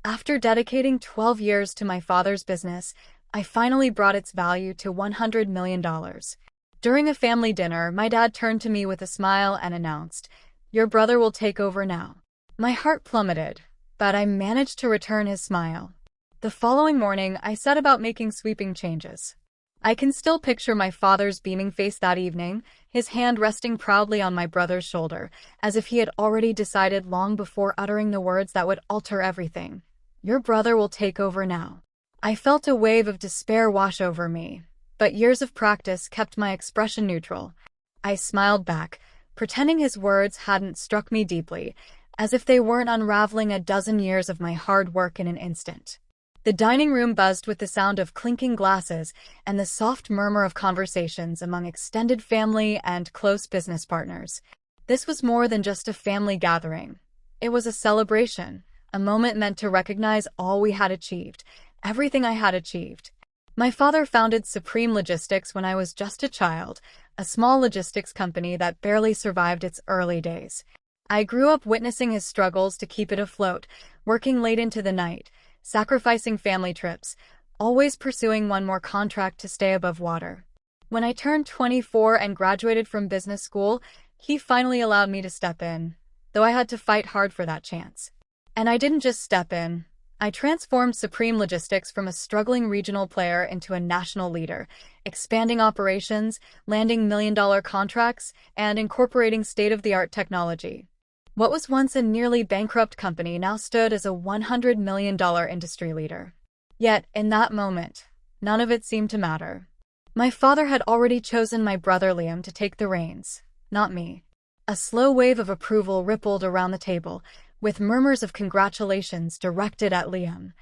After dedicating 12 years to my father's business, I finally brought its value to $100 million. During a family dinner, my dad turned to me with a smile and announced, "Your brother will take over now." My heart plummeted, but I managed to return his smile. The following morning, I set about making sweeping changes. I can still picture my father's beaming face that evening, his hand resting proudly on my brother's shoulder, as if he had already decided long before uttering the words that would alter everything. "Your brother will take over now." I felt a wave of despair wash over me, but years of practice kept my expression neutral. I smiled back, pretending his words hadn't struck me deeply, as if they weren't unraveling a dozen years of my hard work in an instant. The dining room buzzed with the sound of clinking glasses and the soft murmur of conversations among extended family and close business partners. This was more than just a family gathering. It was a celebration, a moment meant to recognize all we had achieved, everything I had achieved. My father founded Supreme Logistics when I was just a child, a small logistics company that barely survived its early days. I grew up witnessing his struggles to keep it afloat, working late into the night, sacrificing family trips, always pursuing one more contract to stay above water. When I turned 24 and graduated from business school, he finally allowed me to step in, though I had to fight hard for that chance. And I didn't just step in. I transformed Supreme Logistics from a struggling regional player into a national leader, expanding operations, landing million-dollar contracts, and incorporating state-of-the-art technology. What was once a nearly bankrupt company now stood as a $100 million industry leader. Yet, in that moment, none of it seemed to matter. My father had already chosen my brother Liam to take the reins, not me. A slow wave of approval rippled around the table, with murmurs of congratulations directed at Liam.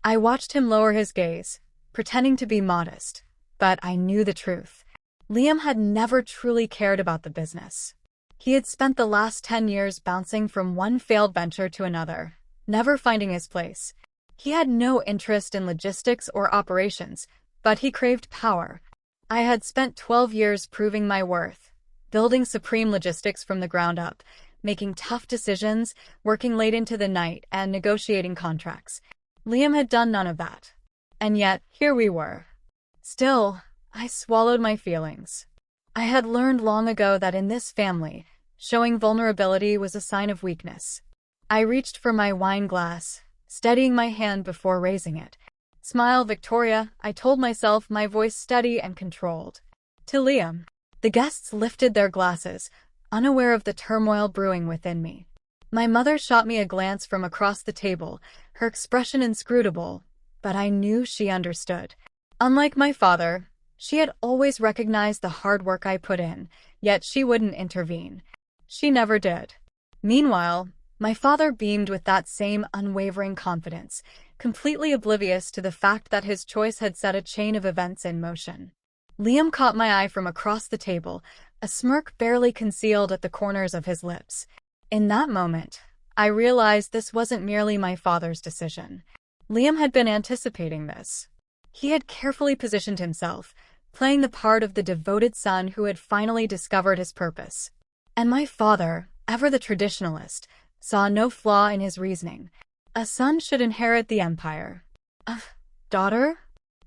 I watched him lower his gaze, pretending to be modest, but I knew the truth. Liam had never truly cared about the business. He had spent the last 10 years bouncing from one failed venture to another, never finding his place. He had no interest in logistics or operations, but he craved power. I had spent 12 years proving my worth, building Supreme Logistics from the ground up, making tough decisions, working late into the night, and negotiating contracts. Liam had done none of that. And yet, here we were. Still, I swallowed my feelings. I had learned long ago that in this family, showing vulnerability was a sign of weakness. I reached for my wine glass, steadying my hand before raising it. "Smile, Victoria," I told myself, my voice steady and controlled. To Liam. The guests lifted their glasses, unaware of the turmoil brewing within me. My mother shot me a glance from across the table, her expression inscrutable, but I knew she understood. Unlike my father, she had always recognized the hard work I put in, yet she wouldn't intervene. She never did. Meanwhile, my father beamed with that same unwavering confidence, completely oblivious to the fact that his choice had set a chain of events in motion. Liam caught my eye from across the table, a smirk barely concealed at the corners of his lips. In that moment, I realized this wasn't merely my father's decision. Liam had been anticipating this. He had carefully positioned himself, playing the part of the devoted son who had finally discovered his purpose. And my father, ever the traditionalist, saw no flaw in his reasoning. A son should inherit the empire. A daughter?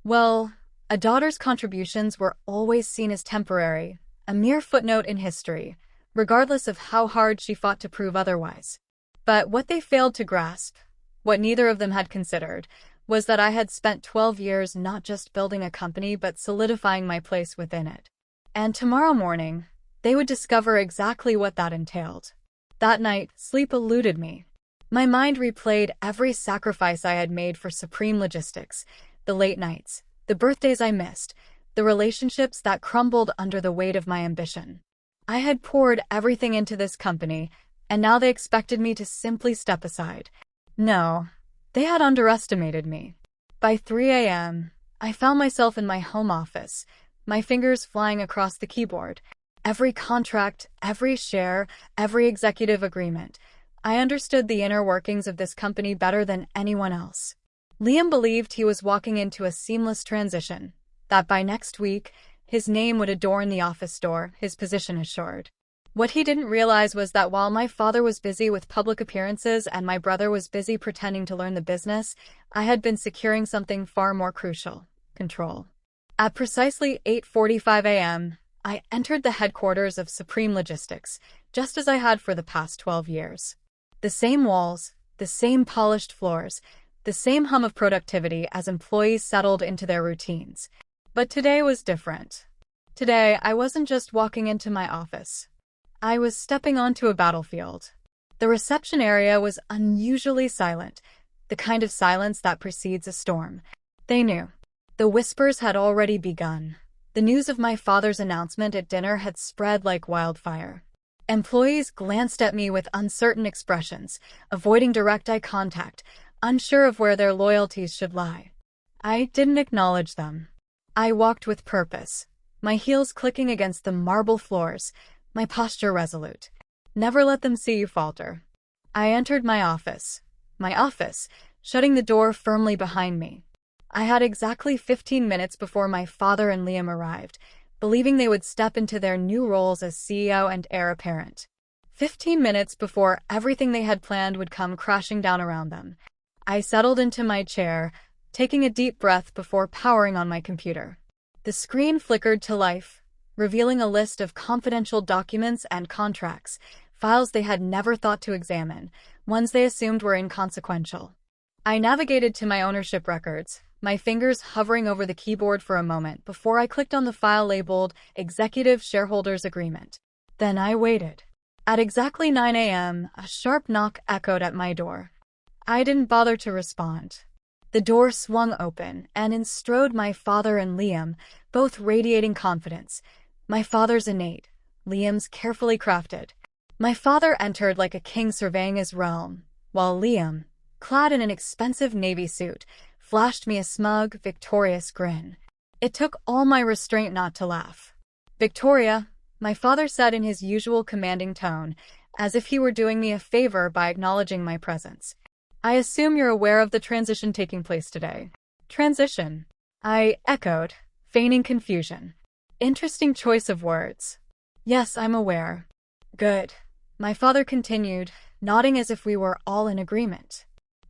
Well, a daughter's contributions were always seen as temporary, a mere footnote in history, regardless of how hard she fought to prove otherwise. But what they failed to grasp, what neither of them had considered, was that I had spent 12 years not just building a company but solidifying my place within it. And tomorrow morning, they would discover exactly what that entailed. That night, sleep eluded me. My mind replayed every sacrifice I had made for Supreme Logistics, the late nights, the birthdays I missed, the relationships that crumbled under the weight of my ambition. I had poured everything into this company, and now they expected me to simply step aside. No, they had underestimated me. By 3 a.m., I found myself in my home office, my fingers flying across the keyboard. Every contract, every share, every executive agreement. I understood the inner workings of this company better than anyone else. Liam believed he was walking into a seamless transition, that by next week, his name would adorn the office door, his position assured. What he didn't realize was that while my father was busy with public appearances and my brother was busy pretending to learn the business, I had been securing something far more crucial: control. At precisely 8:45 a.m., I entered the headquarters of Supreme Logistics, just as I had for the past 12 years. The same walls, the same polished floors, the same hum of productivity as employees settled into their routines. But today was different. Today, I wasn't just walking into my office. I was stepping onto a battlefield. The reception area was unusually silent, the kind of silence that precedes a storm. They knew. The whispers had already begun. The news of my father's announcement at dinner had spread like wildfire. Employees glanced at me with uncertain expressions, avoiding direct eye contact, unsure of where their loyalties should lie. I didn't acknowledge them. I walked with purpose, my heels clicking against the marble floors, my posture resolute. Never let them see you falter. I entered my office, shutting the door firmly behind me. I had exactly 15 minutes before my father and Liam arrived, believing they would step into their new roles as CEO and heir apparent. 15 minutes before everything they had planned would come crashing down around them. I settled into my chair, taking a deep breath before powering on my computer. The screen flickered to life, revealing a list of confidential documents and contracts, files they had never thought to examine, ones they assumed were inconsequential. I navigated to my ownership records, my fingers hovering over the keyboard for a moment before I clicked on the file labeled Executive Shareholders Agreement. Then I waited. At exactly 9 a.m., a sharp knock echoed at my door. I didn't bother to respond. The door swung open, and in strode my father and Liam, both radiating confidence. My father's innate, Liam's carefully crafted. My father entered like a king surveying his realm, while Liam, clad in an expensive navy suit, flashed me a smug, victorious grin. It took all my restraint not to laugh. "Victoria," my father said in his usual commanding tone, as if he were doing me a favor by acknowledging my presence. "I assume you're aware of the transition taking place today." "Transition?" I echoed, feigning confusion. Interesting choice of words. "Yes, I'm aware." "Good," my father continued, nodding as if we were all in agreement.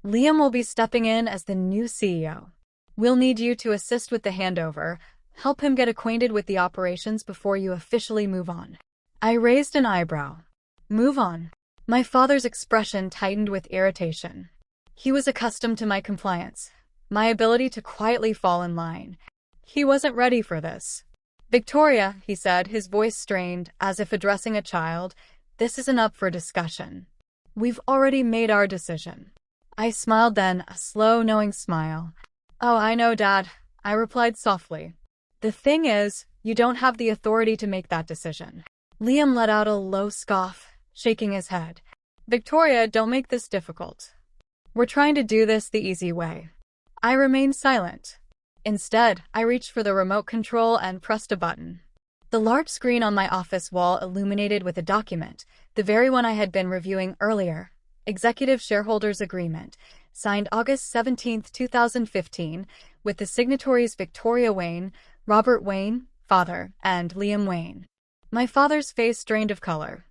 "Liam will be stepping in as the new CEO. We'll need you to assist with the handover, help him get acquainted with the operations before you officially move on." I raised an eyebrow. "Move on?" My father's expression tightened with irritation. He was accustomed to my compliance, my ability to quietly fall in line. He wasn't ready for this. "Victoria," he said, his voice strained, as if addressing a child, "this isn't up for discussion. We've already made our decision." I smiled then, a slow, knowing smile. "Oh, I know, Dad," I replied softly. "The thing is, you don't have the authority to make that decision." Liam let out a low scoff, shaking his head. "Victoria, don't make this difficult. We're trying to do this the easy way." I remained silent. Instead, I reached for the remote control and pressed a button. The large screen on my office wall illuminated with a document, the very one I had been reviewing earlier. Executive Shareholders Agreement, signed August 17, 2015, with the signatories Victoria Wayne, Robert Wayne, father, and Liam Wayne. My father's face drained of color.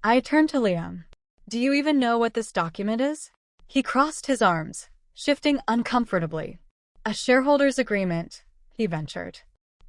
I turned to Liam. "Do you even know what this document is?" He crossed his arms, shifting uncomfortably. "A shareholders' agreement," he ventured.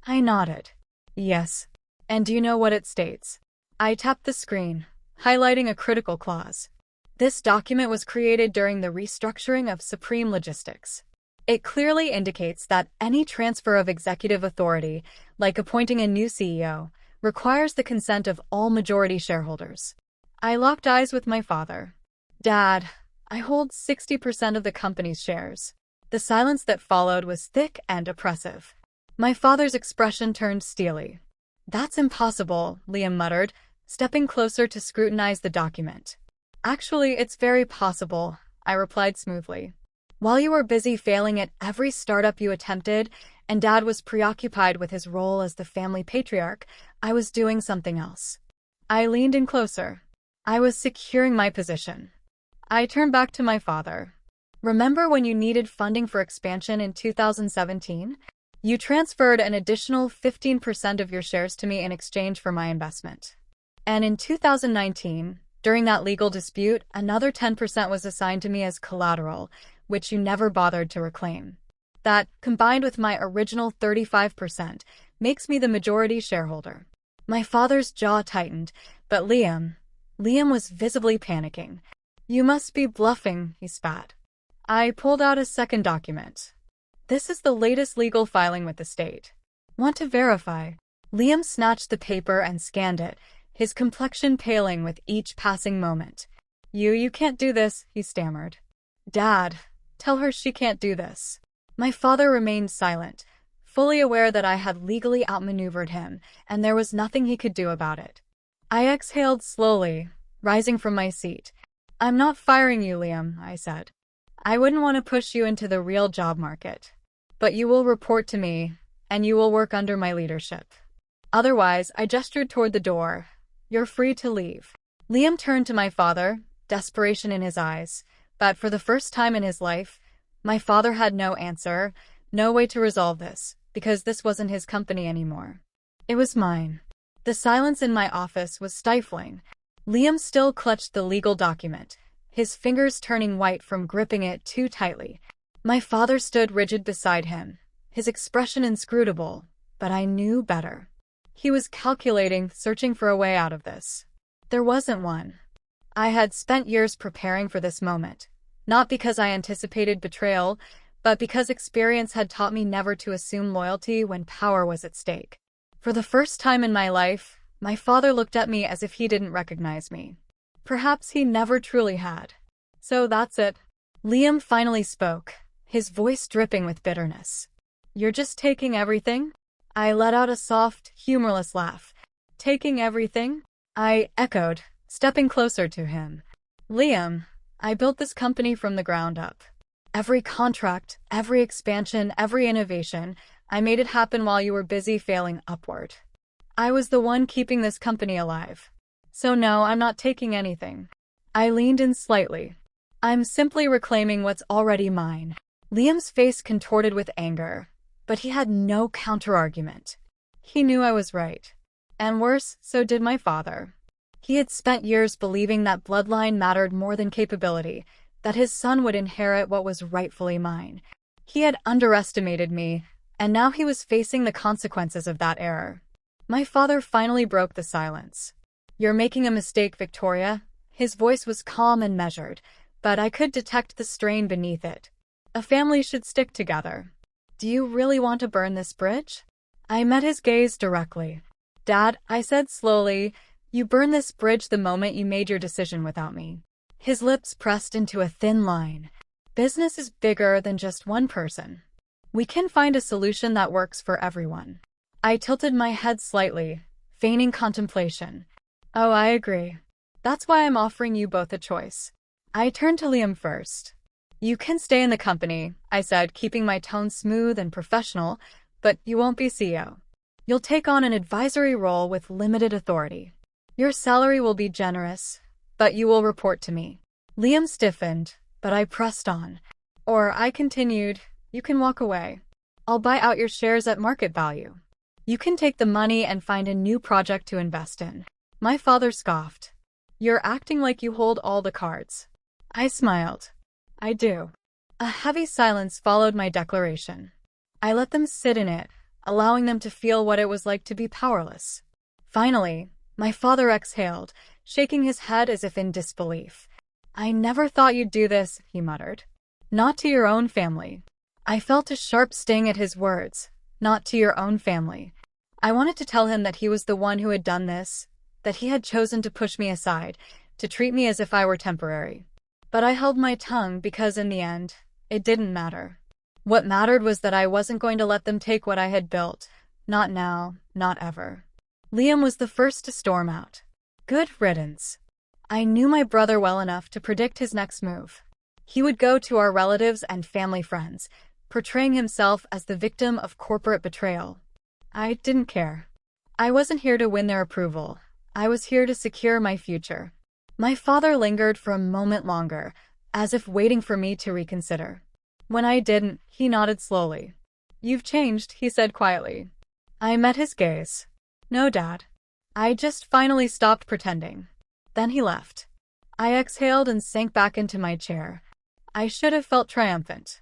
I nodded. "Yes. And do you know what it states?" I tapped the screen, highlighting a critical clause. This document was created during the restructuring of Supreme Logistics. It clearly indicates that any transfer of executive authority, like appointing a new CEO, requires the consent of all majority shareholders. I locked eyes with my father. "Dad, I hold 60% of the company's shares." The silence that followed was thick and oppressive. My father's expression turned steely. "That's impossible," Liam muttered, stepping closer to scrutinize the document. "Actually, it's very possible," I replied smoothly. "While you were busy failing at every startup you attempted, and Dad was preoccupied with his role as the family patriarch, I was doing something else." I leaned in closer. I was securing my position. I turned back to my father. "Remember when you needed funding for expansion in 2017? You transferred an additional 15% of your shares to me in exchange for my investment. And in 2019, during that legal dispute, another 10% was assigned to me as collateral, which you never bothered to reclaim. That, combined with my original 35%, makes me the majority shareholder. My father's jaw tightened, but Liam was visibly panicking. You must be bluffing, he spat. I pulled out a second document. This is the latest legal filing with the state. Want to verify? Liam snatched the paper and scanned it, his complexion paling with each passing moment. You can't do this, he stammered. Dad, tell her she can't do this. My father remained silent, fully aware that I had legally outmaneuvered him, and there was nothing he could do about it. I exhaled slowly, rising from my seat. I'm not firing you, Liam, I said. I wouldn't want to push you into the real job market. But you will report to me, and you will work under my leadership. Otherwise, I gestured toward the door. You're free to leave. Liam turned to my father, desperation in his eyes, but for the first time in his life, my father had no answer, no way to resolve this, because this wasn't his company anymore. It was mine. The silence in my office was stifling. Liam still clutched the legal document, his fingers turning white from gripping it too tightly. My father stood rigid beside him, his expression inscrutable, but I knew better. He was calculating, searching for a way out of this. There wasn't one. I had spent years preparing for this moment, not because I anticipated betrayal, but because experience had taught me never to assume loyalty when power was at stake. For the first time in my life, my father looked at me as if he didn't recognize me. Perhaps he never truly had. So that's it. Liam finally spoke, his voice dripping with bitterness. You're just taking everything? I let out a soft, humorless laugh. Taking everything? I echoed, stepping closer to him. Liam, I built this company from the ground up. Every contract, every expansion, every innovation, I made it happen while you were busy failing upward. I was the one keeping this company alive. So no, I'm not taking anything. I leaned in slightly. I'm simply reclaiming what's already mine. Liam's face contorted with anger, but he had no counter-argument. He knew I was right. And worse, so did my father. He had spent years believing that bloodline mattered more than capability, that his son would inherit what was rightfully mine. He had underestimated me, and now he was facing the consequences of that error. My father finally broke the silence. You're making a mistake, Victoria. His voice was calm and measured, but I could detect the strain beneath it. A family should stick together. Do you really want to burn this bridge? I met his gaze directly. Dad, I said slowly, you burn this bridge the moment you made your decision without me. His lips pressed into a thin line. Business is bigger than just one person. We can find a solution that works for everyone. I tilted my head slightly, feigning contemplation. Oh, I agree. That's why I'm offering you both a choice. I turned to Liam first. You can stay in the company, I said, keeping my tone smooth and professional, but you won't be CEO. You'll take on an advisory role with limited authority. Your salary will be generous, but you will report to me. Liam stiffened, but I pressed on. Or I continued, you can walk away. I'll buy out your shares at market value. You can take the money and find a new project to invest in. My father scoffed. You're acting like you hold all the cards. I smiled. I do. A heavy silence followed my declaration. I let them sit in it, allowing them to feel what it was like to be powerless. Finally, my father exhaled, shaking his head as if in disbelief. I never thought you'd do this, he muttered. Not to your own family. I felt a sharp sting at his words. Not to your own family. I wanted to tell him that he was the one who had done this, that he had chosen to push me aside, to treat me as if I were temporary. But I held my tongue because in the end, it didn't matter. What mattered was that I wasn't going to let them take what I had built. Not now, not ever. Liam was the first to storm out. Good riddance. I knew my brother well enough to predict his next move. He would go to our relatives and family friends, portraying himself as the victim of corporate betrayal. I didn't care. I wasn't here to win their approval. I was here to secure my future. My father lingered for a moment longer, as if waiting for me to reconsider. When I didn't, he nodded slowly. You've changed, he said quietly. I met his gaze. No, Dad. I just finally stopped pretending. Then he left. I exhaled and sank back into my chair. I should have felt triumphant.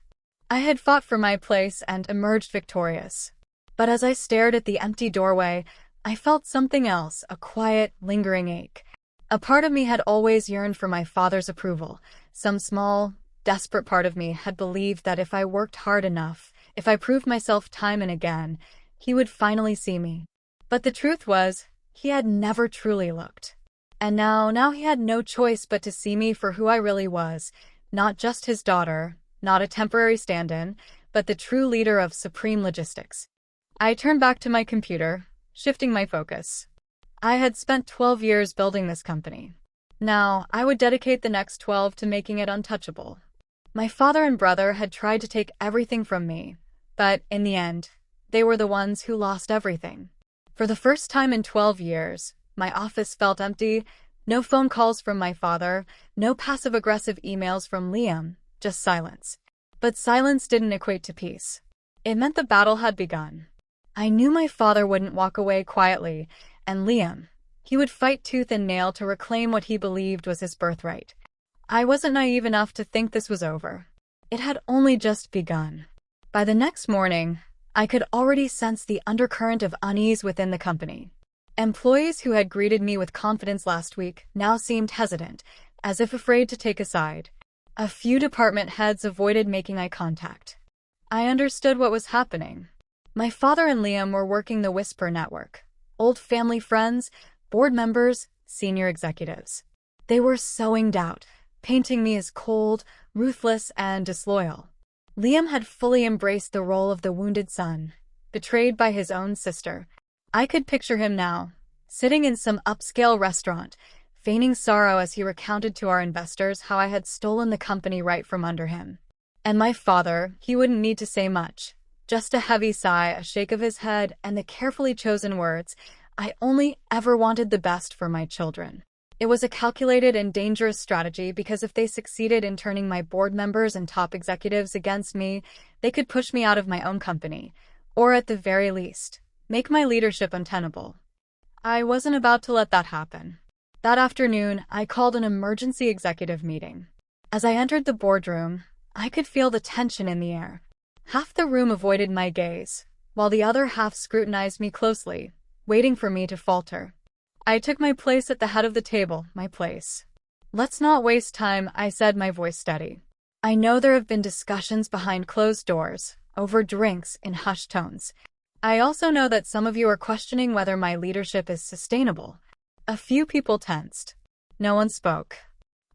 I had fought for my place and emerged victorious. But as I stared at the empty doorway, I felt something else, a quiet, lingering ache. A part of me had always yearned for my father's approval. Some small, desperate part of me had believed that if I worked hard enough, if I proved myself time and again, he would finally see me. But the truth was, he had never truly looked. And now he had no choice but to see me for who I really was, not just his daughter, not a temporary stand-in, but the true leader of Supreme Logistics. I turned back to my computer, shifting my focus. I had spent 12 years building this company. Now, I would dedicate the next 12 to making it untouchable. My father and brother had tried to take everything from me, but in the end, they were the ones who lost everything. For the first time in 12 years, my office felt empty, no phone calls from my father, no passive-aggressive emails from Liam, just silence. But silence didn't equate to peace. It meant the battle had begun. I knew my father wouldn't walk away quietly, and Liam, he would fight tooth and nail to reclaim what he believed was his birthright. I wasn't naive enough to think this was over. It had only just begun. By the next morning, I could already sense the undercurrent of unease within the company. Employees who had greeted me with confidence last week now seemed hesitant, as if afraid to take a side. A few department heads avoided making eye contact. I understood what was happening. My father and Liam were working the Whisper network. Old family friends, board members, senior executives. They were sowing doubt, painting me as cold, ruthless, and disloyal. Liam had fully embraced the role of the wounded son, betrayed by his own sister. I could picture him now, sitting in some upscale restaurant, feigning sorrow as he recounted to our investors how I had stolen the company right from under him. And my father, he wouldn't need to say much. Just a heavy sigh, a shake of his head, and the carefully chosen words, "I only ever wanted the best for my children." It was a calculated and dangerous strategy because if they succeeded in turning my board members and top executives against me, they could push me out of my own company, or at the very least, make my leadership untenable. I wasn't about to let that happen. That afternoon, I called an emergency executive meeting. As I entered the boardroom, I could feel the tension in the air. Half the room avoided my gaze, while the other half scrutinized me closely, waiting for me to falter. I took my place at the head of the table, my place. "Let's not waste time," I said, my voice steady. "I know there have been discussions behind closed doors, over drinks, in hushed tones. I also know that some of you are questioning whether my leadership is sustainable." A few people tensed. No one spoke.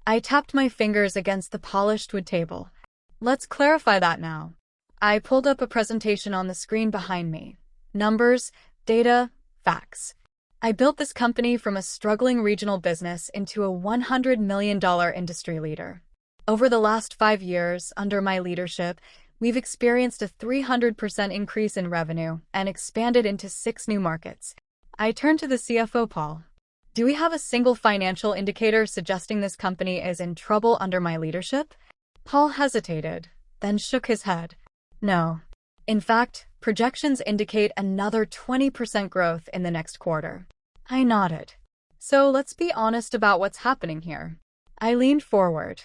I tapped my fingers against the polished wood table. "Let's clarify that now." I pulled up a presentation on the screen behind me. Numbers, data, facts. I built this company from a struggling regional business into a $100 million industry leader. Over the last 5 years, under my leadership, we've experienced a 300% increase in revenue and expanded into 6 new markets. I turned to the CFO, Paul. "Do we have a single financial indicator suggesting this company is in trouble under my leadership?" Paul hesitated, then shook his head. "No. In fact, projections indicate another 20% growth in the next quarter." I nodded. "So let's be honest about what's happening here." I leaned forward.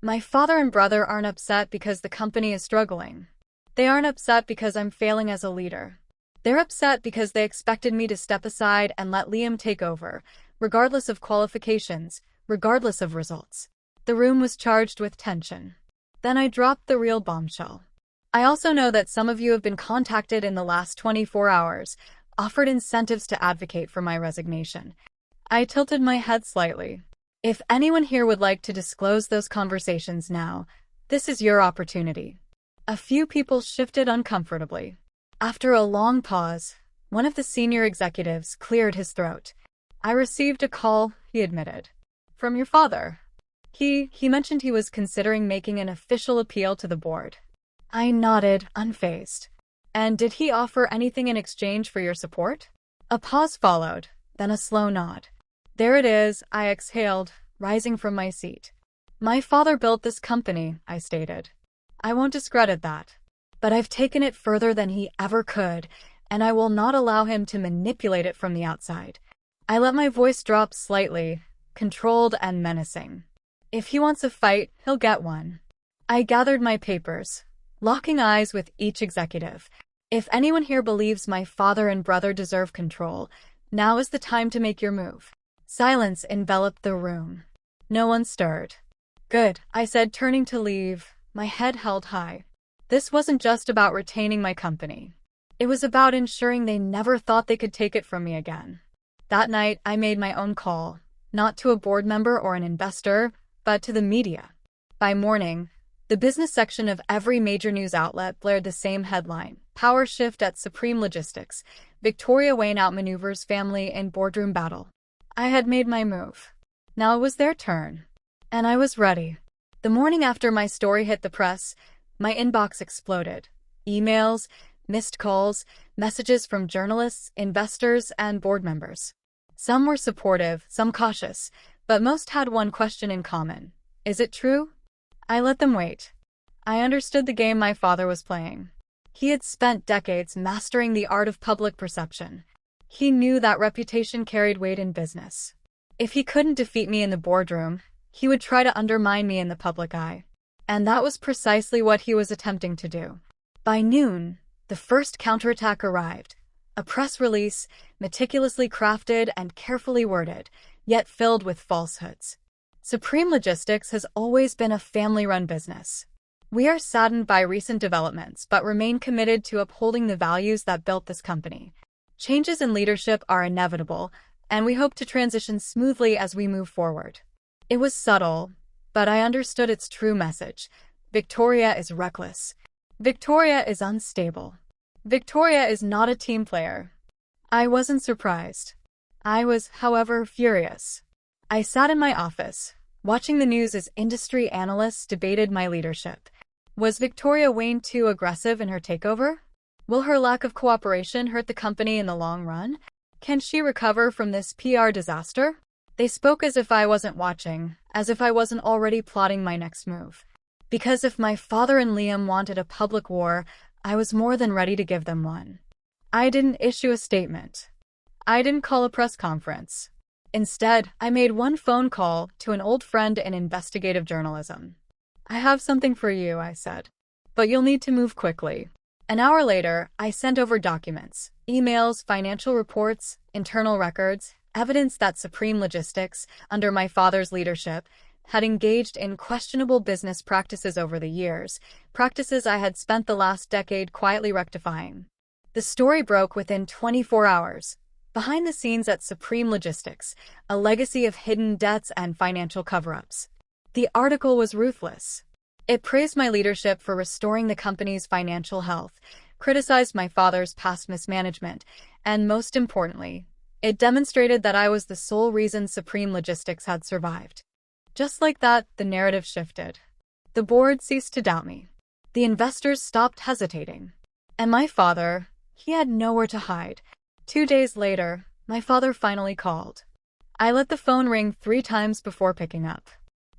"My father and brother aren't upset because the company is struggling. They aren't upset because I'm failing as a leader. They're upset because they expected me to step aside and let Liam take over, regardless of qualifications, regardless of results." The room was charged with tension. Then I dropped the real bombshell. "I also know that some of you have been contacted in the last 24 hours, offered incentives to advocate for my resignation." I tilted my head slightly. "If anyone here would like to disclose those conversations now, this is your opportunity." A few people shifted uncomfortably. After a long pause, one of the senior executives cleared his throat. "I received a call," he admitted. "From your father. He mentioned he was considering making an official appeal to the board." I nodded, unfazed. "And did he offer anything in exchange for your support?" A pause followed, then a slow nod. "There it is," I exhaled, rising from my seat. "My father built this company," I stated. "I won't discredit that. But I've taken it further than he ever could, and I will not allow him to manipulate it from the outside." I let my voice drop slightly, controlled and menacing. If he wants a fight, he'll get one. I gathered my papers, locking eyes with each executive. If anyone here believes my father and brother deserve control, now is the time to make your move. Silence enveloped the room. No one stirred. Good, I said, turning to leave, my head held high. This wasn't just about retaining my company. It was about ensuring they never thought they could take it from me again. That night, I made my own call, not to a board member or an investor, but to the media. By morning, the business section of every major news outlet blared the same headline: Power shift at Supreme Logistics. Victoria Wayne outmaneuvers family in boardroom battle. I had made my move. Now it was their turn. And I was ready. The morning after my story hit the press, my inbox exploded. Emails, missed calls, messages from journalists, investors, and board members. Some were supportive, some cautious, but most had one question in common. Is it true? I let them wait. I understood the game my father was playing. He had spent decades mastering the art of public perception. He knew that reputation carried weight in business. If he couldn't defeat me in the boardroom, he would try to undermine me in the public eye. And that was precisely what he was attempting to do. By noon, the first counterattack arrived. A press release, meticulously crafted and carefully worded, yet filled with falsehoods. Supreme Logistics has always been a family-run business. We are saddened by recent developments, but remain committed to upholding the values that built this company. Changes in leadership are inevitable, and we hope to transition smoothly as we move forward. It was subtle, but I understood its true message. Victoria is reckless. Victoria is unstable. Victoria is not a team player. I wasn't surprised. I was, however, furious. I sat in my office, watching the news as industry analysts debated my leadership. Was Victoria Wayne too aggressive in her takeover? Will her lack of cooperation hurt the company in the long run? Can she recover from this PR disaster? They spoke as if I wasn't watching, as if I wasn't already plotting my next move. Because if my father and Liam wanted a public war, I was more than ready to give them one. I didn't issue a statement. I didn't call a press conference. Instead, I made one phone call to an old friend in investigative journalism. I have something for you, I said. But you'll need to move quickly. An hour later, I sent over documents, emails, financial reports, internal records, evidence that Supreme Logistics, under my father's leadership, had engaged in questionable business practices over the years, practices I had spent the last decade quietly rectifying. The story broke within 24 hours. Behind the scenes at Supreme Logistics, a legacy of hidden debts and financial cover-ups. The article was ruthless. It praised my leadership for restoring the company's financial health, criticized my father's past mismanagement, and most importantly, it demonstrated that I was the sole reason Supreme Logistics had survived. Just like that, the narrative shifted. The board ceased to doubt me. The investors stopped hesitating. And my father, he had nowhere to hide. 2 days later, my father finally called. I let the phone ring 3 times before picking up.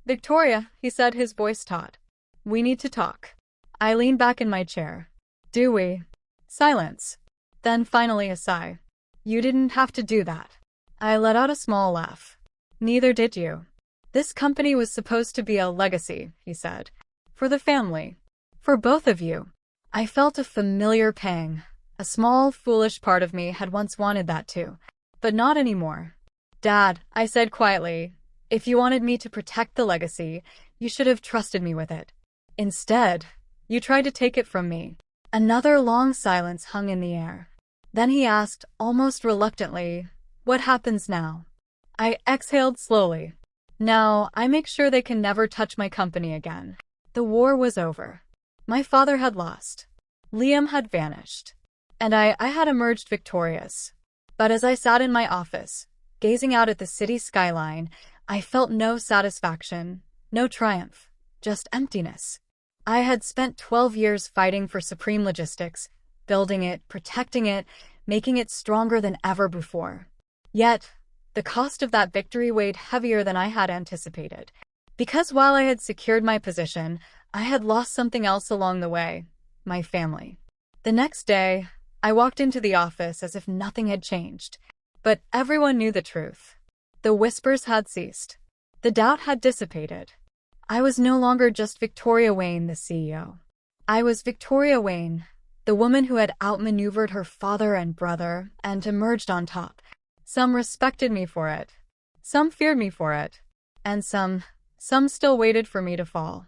Victoria, he said, his voice taut. We need to talk. I leaned back in my chair. Do we? Silence. Then finally a sigh. You didn't have to do that. I let out a small laugh. Neither did you. This company was supposed to be a legacy, he said. For the family. For both of you. I felt a familiar pang. A small, foolish part of me had once wanted that too. But not anymore. Dad, I said quietly, if you wanted me to protect the legacy, you should have trusted me with it. Instead, you tried to take it from me. Another long silence hung in the air. Then he asked, almost reluctantly, what happens now? I exhaled slowly. Now, I make sure they can never touch my company again. The war was over. My father had lost. Liam had vanished. And I had emerged victorious. But as I sat in my office, gazing out at the city skyline, I felt no satisfaction, no triumph, just emptiness. I had spent 12 years fighting for Supreme Logistics, building it, protecting it, making it stronger than ever before. Yet, the cost of that victory weighed heavier than I had anticipated. Because while I had secured my position, I had lost something else along the way: my family. The next day, I walked into the office as if nothing had changed. But everyone knew the truth. The whispers had ceased. The doubt had dissipated. I was no longer just Victoria Wayne, the CEO. I was Victoria Wayne, the woman who had outmaneuvered her father and brother and emerged on top. Some respected me for it. Some feared me for it. And some still waited for me to fall.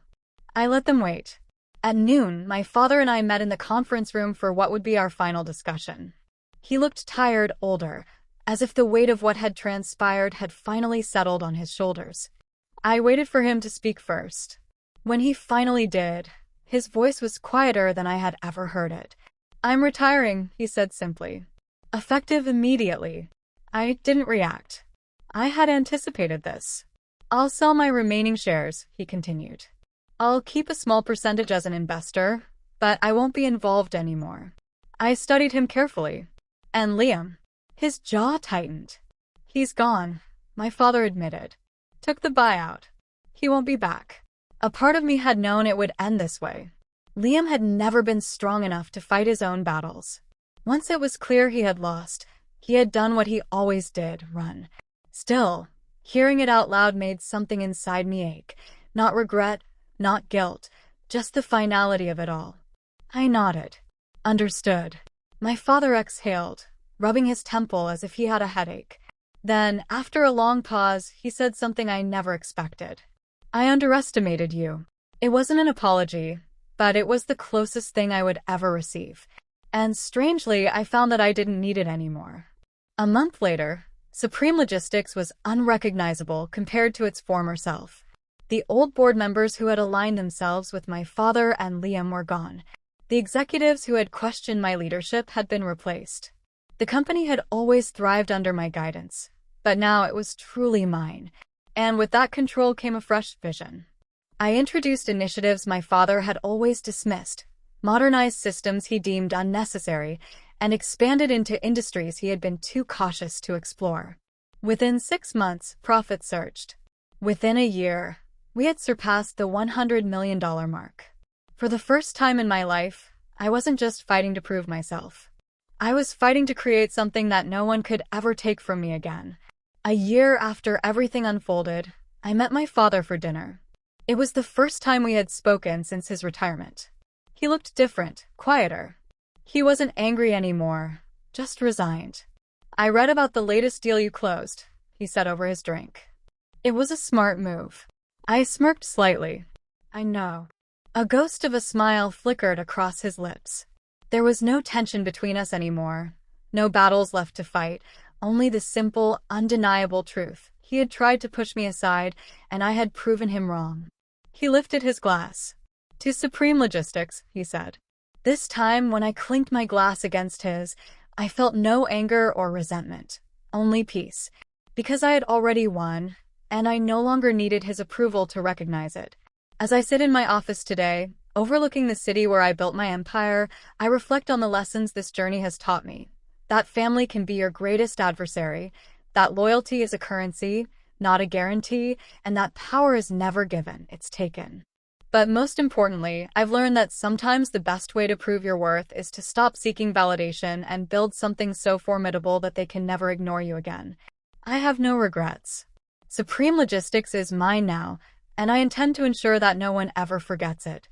I let them wait. At noon, my father and I met in the conference room for what would be our final discussion. He looked tired, older, as if the weight of what had transpired had finally settled on his shoulders. I waited for him to speak first. When he finally did, his voice was quieter than I had ever heard it. "I'm retiring," he said simply. Effective immediately. I didn't react. I had anticipated this. "I'll sell my remaining shares," he continued. "I'll keep a small percentage as an investor, but I won't be involved anymore." I studied him carefully. "And Liam?" His jaw tightened. "He's gone," my father admitted. "Took the buyout. He won't be back." A part of me had known it would end this way. Liam had never been strong enough to fight his own battles. Once it was clear he had lost, he had done what he always did, run. Still, hearing it out loud made something inside me ache. Not regret, not guilt, just the finality of it all. I nodded. Understood. My father exhaled, rubbing his temple as if he had a headache. Then, after a long pause, he said something I never expected. "I underestimated you." It wasn't an apology, but it was the closest thing I would ever receive. And strangely, I found that I didn't need it anymore. A month later, Supreme Logistics was unrecognizable compared to its former self. The old board members who had aligned themselves with my father and Liam were gone. The executives who had questioned my leadership had been replaced. The company had always thrived under my guidance, but now it was truly mine. And with that control came a fresh vision. I introduced initiatives my father had always dismissed, modernized systems he deemed unnecessary, and expanded into industries he had been too cautious to explore. Within 6 months, profits surged. Within a year, we had surpassed the $100 million mark. For the first time in my life, I wasn't just fighting to prove myself. I was fighting to create something that no one could ever take from me again. A year after everything unfolded, I met my father for dinner. It was the first time we had spoken since his retirement. He looked different, quieter. He wasn't angry anymore, just resigned. "I read about the latest deal you closed," he said over his drink. "It was a smart move." I smirked slightly. "I know." A ghost of a smile flickered across his lips. There was no tension between us anymore, no battles left to fight, only the simple, undeniable truth. He had tried to push me aside, and I had proven him wrong. He lifted his glass. "To Supreme Logistics," he said. This time, when I clinked my glass against his, I felt no anger or resentment, only peace, because I had already won, and I no longer needed his approval to recognize it. As I sit in my office today, overlooking the city where I built my empire, I reflect on the lessons this journey has taught me. That family can be your greatest adversary, that loyalty is a currency, not a guarantee, and that power is never given, it's taken. But most importantly, I've learned that sometimes the best way to prove your worth is to stop seeking validation and build something so formidable that they can never ignore you again. I have no regrets. Supreme Logistics is mine now, and I intend to ensure that no one ever forgets it.